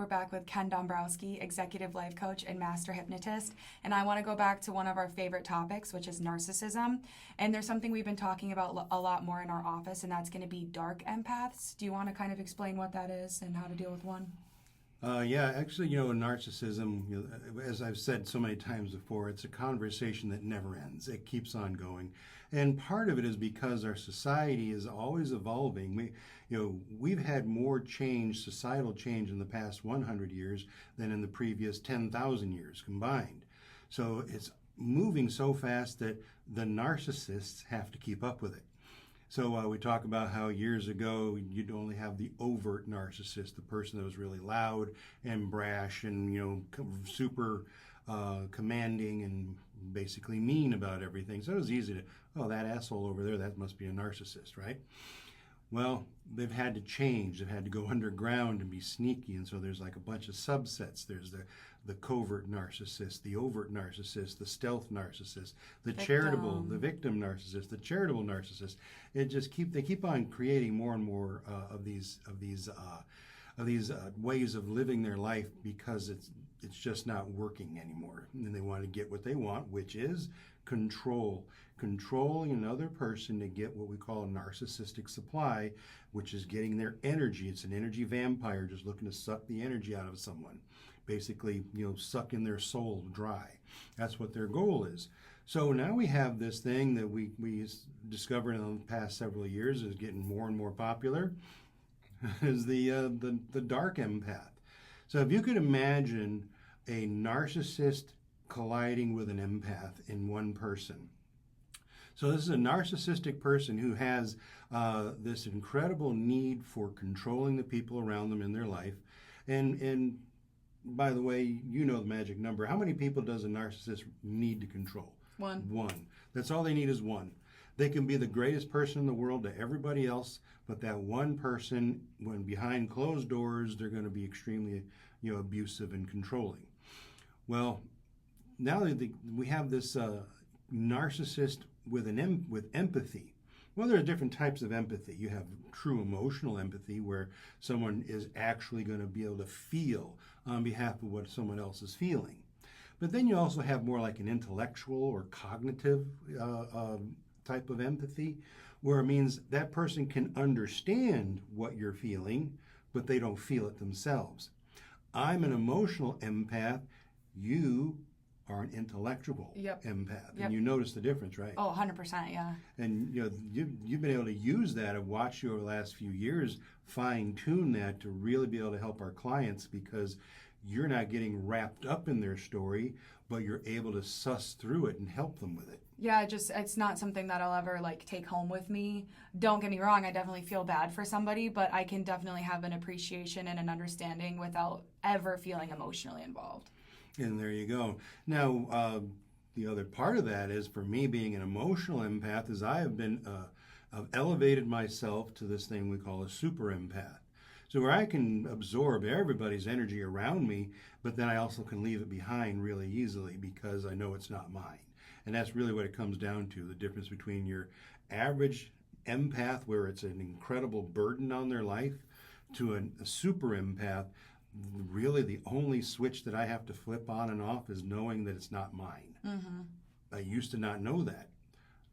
back with Ken Dombrowski, Executive Life Coach and Master Hypnotist. And I want to go back to one of our favorite topics, which is narcissism. And there's something we've been talking about a lot more in our office, and that's going to be dark empaths. Do you want to kind of explain what that is and how to deal with one? Yeah, actually, narcissism, as I've said so many times before, it's a conversation that never ends. It keeps on going. And part of it is because our society is always evolving. We've had more change, societal change in the past 100 years than in the previous 10,000 years combined. So it's moving so fast that the narcissists have to keep up with it. So we talk about how years ago you'd only have the overt narcissist, the person that was really loud and brash and super commanding and basically mean about everything. So it was easy to, that asshole over there, that must be a narcissist, right? Well, they've had to change. They've had to go underground and be sneaky, and so there's like a bunch of subsets. There's the covert narcissist, the overt narcissist, the stealth narcissist, the victim narcissist, the charitable narcissist. They keep on creating more and more of these ways of living their life because it's just not working anymore, and they want to get what they want, which is controlling another person to get what we call a narcissistic supply, which is getting their energy. It's an energy vampire just looking to suck the energy out of someone, basically, sucking their soul dry. That's what their goal is. So now we have this thing that we discovered in the past several years is getting more and more popular, is the dark empath. So if you could imagine a narcissist colliding with an empath in one person. So this is a narcissistic person who has this incredible need for controlling the people around them in their life. And by the way, the magic number. How many people does a narcissist need to control? One. That's all they need is one. They can be the greatest person in the world to everybody else, but that one person, when behind closed doors, they're going to be extremely abusive and controlling. Well, now that we have this narcissist with empathy. Well, there are different types of empathy. You have true emotional empathy, where someone is actually going to be able to feel on behalf of what someone else is feeling. But then you also have more like an intellectual or cognitive type of empathy, where it means that person can understand what you're feeling, but they don't feel it themselves. I'm an emotional empath. You are an intellectual empath. And you notice the difference, right? Oh, 100%, yeah. And you've been able to use that. I've watched you over the last few years fine-tune that to really be able to help our clients, because you're not getting wrapped up in their story, but you're able to suss through it and help them with it. Yeah, it's not something that I'll ever take home with me. Don't get me wrong, I definitely feel bad for somebody, but I can definitely have an appreciation and an understanding without ever feeling emotionally involved. And there you go. Now, the other part of that is, for me being an emotional empath, is I have been I've elevated myself to this thing we call a super empath. So where I can absorb everybody's energy around me, but then I also can leave it behind really easily because I know it's not mine. And that's really what it comes down to, the difference between your average empath, where it's an incredible burden on their life, to a super empath. Really, the only switch that I have to flip on and off is knowing that it's not mine. Mm-hmm. I used to not know that.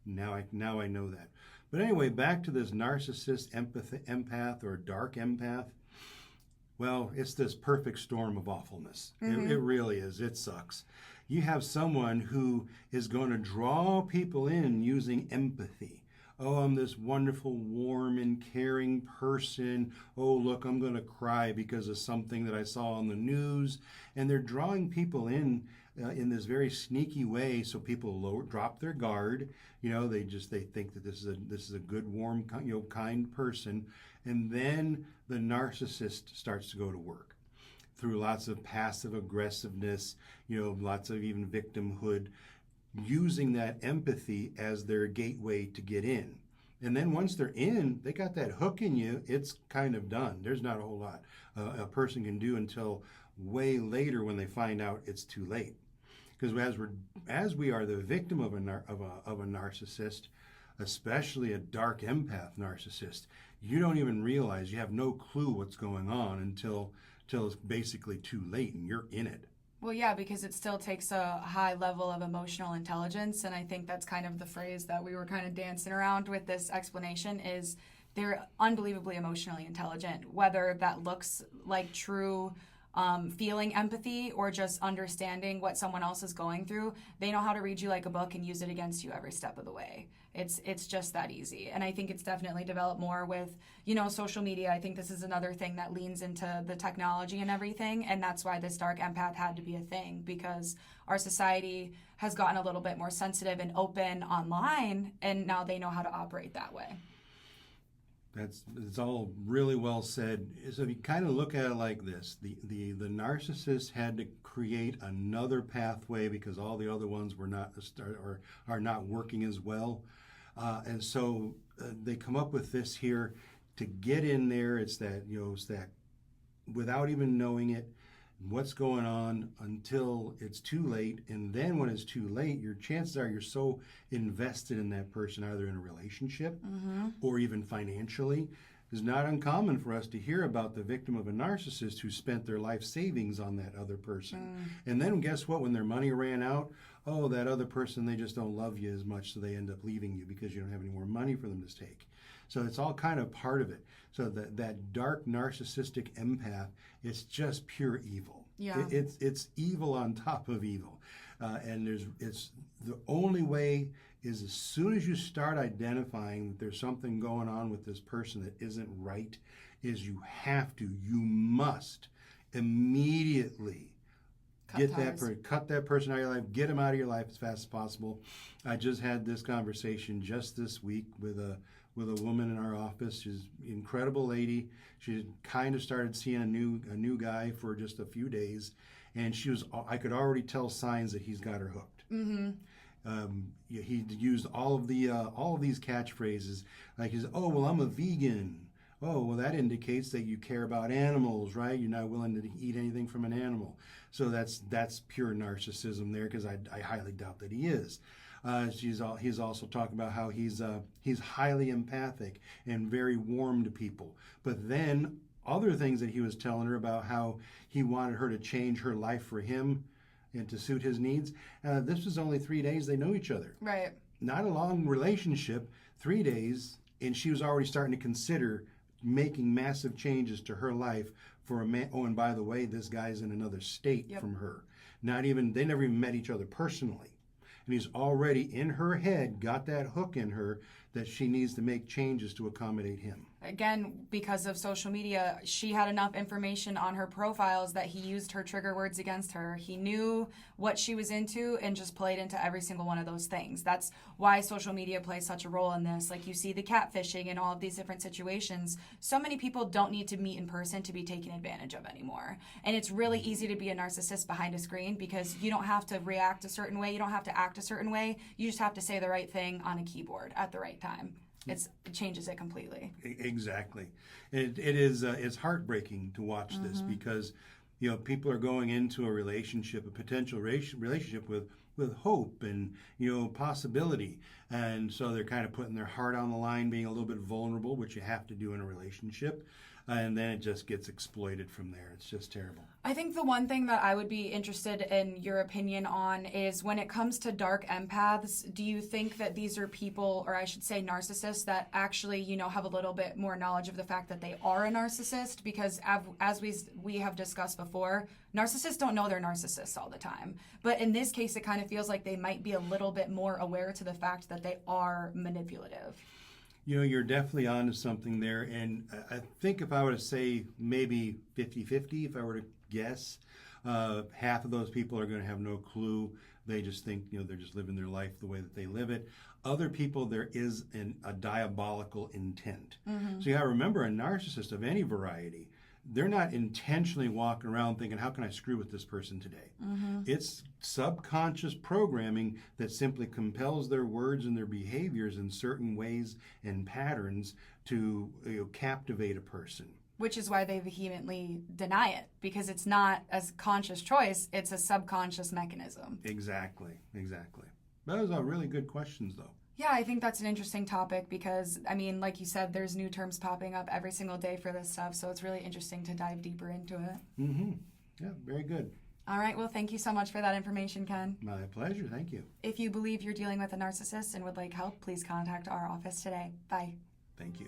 Now I know that. But anyway, back to this narcissist empath or dark empath. Well, it's this perfect storm of awfulness. Mm-hmm. It really is. It sucks. You have someone who is going to draw people in using empathy. Oh, I'm this wonderful, warm, and caring person. Oh, look, I'm going to cry because of something that I saw on the news. And they're drawing people in this very sneaky way, so people drop their guard. They think that this is a good, warm, kind person. And then the narcissist starts to go to work through lots of passive aggressiveness, lots of even victimhood, using that empathy as their gateway to get in. And then once they're in, they got that hook in you, it's kind of done. There's not a whole lot a person can do until way later when they find out it's too late. Because as we are the victim of a narcissist, especially a dark empath narcissist, you don't even realize, you have no clue what's going on until till it's basically too late and you're in it. Well, yeah, because it still takes a high level of emotional intelligence, and I think that's kind of the phrase that we were kind of dancing around with this explanation is they're unbelievably emotionally intelligent, whether that looks like true feeling empathy or just understanding what someone else is going through. They know how to read you like a book and use it against you every step of the way. It's just that easy. And I think it's definitely developed more with, social media. I think this is another thing that leans into the technology and everything. And that's why this dark empath had to be a thing, because our society has gotten a little bit more sensitive and open online, and now they know how to operate that way. It's all really well said. So if you kind of look at it like this, the narcissist had to create another pathway because all the other ones were not or are not working as well, and so they come up with this here to get in there. It's that without even knowing it, what's going on until it's too late, and then when it's too late, your chances are you're so invested in that person, either in a relationship or even financially. It's not uncommon for us to hear about the victim of a narcissist who spent their life savings on that other person. And then guess what? When their money ran out, that other person, they just don't love you as much, so they end up leaving you because you don't have any more money for them to take. So it's all kind of part of it. So that dark narcissistic empath, it's just pure evil. Yeah. It's evil on top of evil. And it's the only way is as soon as you start identifying that there's something going on with this person that isn't right, is you must immediately cut that person out of your life, get him out of your life as fast as possible. I just had this conversation just this week with a woman in our office. She's an incredible lady. She kind of started seeing a new guy for just a few days, and I could already tell signs that he's got her hooked. He used all of these catchphrases, like he's, oh, well, I'm a vegan. Oh, well, that indicates that you care about animals, right? You're not willing to eat anything from an animal. So that's pure narcissism there, because I highly doubt that he is. He's also talking about how he's highly empathic and very warm to people. But then other things that he was telling her about how he wanted her to change her life for him and to suit his needs. This was only 3 days they know each other. Right. Not a long relationship, 3 days, and she was already starting to consider making massive changes to her life for a man. Oh, and by the way, this guy's in another state from her. They never even met each other personally. And he's already in her head got that hook in her that she needs to make changes to accommodate him. Again, because of social media, she had enough information on her profiles that he used her trigger words against her. He knew what she was into and just played into every single one of those things. That's why social media plays such a role in this. Like, you see the catfishing and all of these different situations. So many people don't need to meet in person to be taken advantage of anymore. And it's really easy to be a narcissist behind a screen because you don't have to react a certain way. You don't have to act a certain way. You just have to say the right thing on a keyboard at the right time. It changes it completely. Exactly. It's heartbreaking to watch this because, people are going into a potential relationship with hope and, possibility. And so they're kind of putting their heart on the line, being a little bit vulnerable, which you have to do in a relationship. And then it just gets exploited from there. It's just terrible. I think the one thing that I would be interested in your opinion on is when it comes to dark empaths, do you think that these are people, or I should say narcissists, that actually, have a little bit more knowledge of the fact that they are a narcissist? Because as we have discussed before, narcissists don't know they're narcissists all the time. But in this case, it kind of feels like they might be a little bit more aware to the fact that they are manipulative. You're definitely onto something there. And I think if I were to say maybe 50-50, if I were to guess, half of those people are going to have no clue. They just think, they're just living their life the way that they live it. Other people, there is a diabolical intent. So you got to remember, a narcissist of any variety, they're not intentionally walking around thinking, how can I screw with this person today? It's subconscious programming that simply compels their words and their behaviors in certain ways and patterns to captivate a person. Which is why they vehemently deny it, because it's not a conscious choice, it's a subconscious mechanism. Exactly. Those are really good questions, though. Yeah, I think that's an interesting topic because, I mean, like you said, there's new terms popping up every single day for this stuff, so it's really interesting to dive deeper into it. Mm-hmm. Yeah, very good. All right, well, thank you so much for that information, Ken. My pleasure. Thank you. If you believe you're dealing with a narcissist and would like help, please contact our office today. Bye. Thank you.